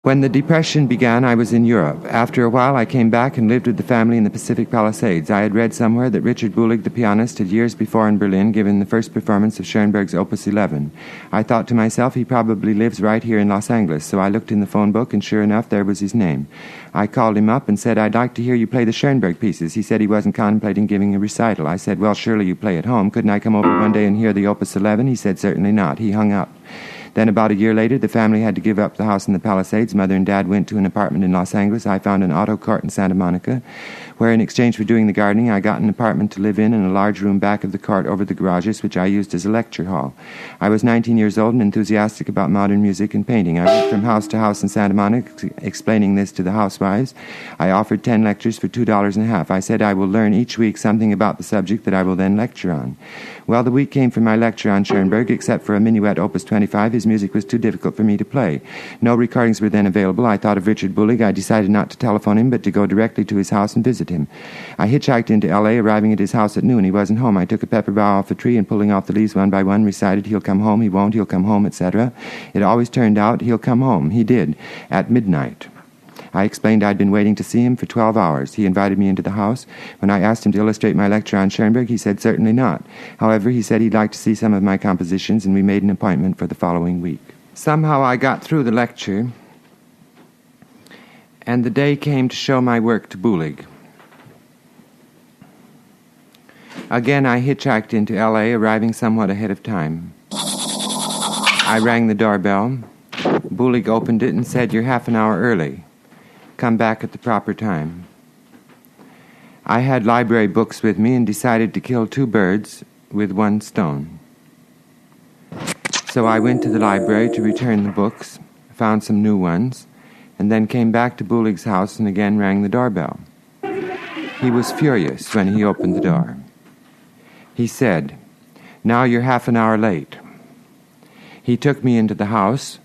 When the Depression began, I was in Europe. After a while, I came back and lived with the family in the Pacific Palisades. I had read somewhere that Richard Buhlig, the pianist, had years before in Berlin given the first performance of Schoenberg's Opus 11. I thought to myself, he probably lives right here in Los Angeles, so I looked in the phone book, and sure enough, there was his name. I called him up and said, I'd like to hear you play the Schoenberg pieces. He said he wasn't contemplating giving a recital. I said, well, surely you play at home. Couldn't I come over one day and hear the Opus 11? He said, certainly not. He hung up. Then about a year later, the family had to give up the house in the Palisades. Mother and Dad went to an apartment in Los Angeles. I found an auto court in Santa Monica, where in exchange for doing the gardening, I got an apartment to live in a large room back of the court over the garages, which I used as a lecture hall. I was 19 years old and enthusiastic about modern music and painting. I went from house to house in Santa Monica, explaining this to the housewives. I offered 10 lectures for $2.50. I said I will learn each week something about the subject that I will then lecture on. Well, the week came for my lecture on Schoenberg, except for a minuet Opus 25. His music was too difficult for me to play. No recordings were then available. I thought of Richard Buhlig. I decided not to telephone him, but to go directly to his house and visit him. I hitchhiked into L.A., arriving at his house at noon. He wasn't home. I took a pepper bough off a tree and, pulling off the leaves one by one, recited, he'll come home, he won't, he'll come home, etc. It always turned out, he'll come home. He did, at midnight. I explained I'd been waiting to see him for 12 hours. He invited me into the house. When I asked him to illustrate my lecture on Schoenberg, he said certainly not. However, he said he'd like to see some of my compositions, and we made an appointment for the following week. Somehow I got through the lecture, and the day came to show my work to Buhlig. Again, I hitchhiked into L.A., arriving somewhat ahead of time. I rang the doorbell. Buhlig opened it and said, "You're half an hour early. Come back at the proper time." I had library books with me and decided to kill two birds with one stone. So I went to the library to return the books, found some new ones, and then came back to Buhlig's house and again rang the doorbell. He was furious when he opened the door. He said, "Now you're half an hour late." He took me into the house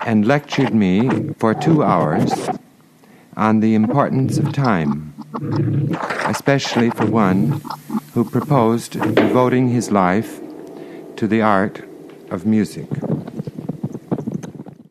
and lectured me for 2 hours on the importance of time, especially for one who proposed devoting his life to the art of music.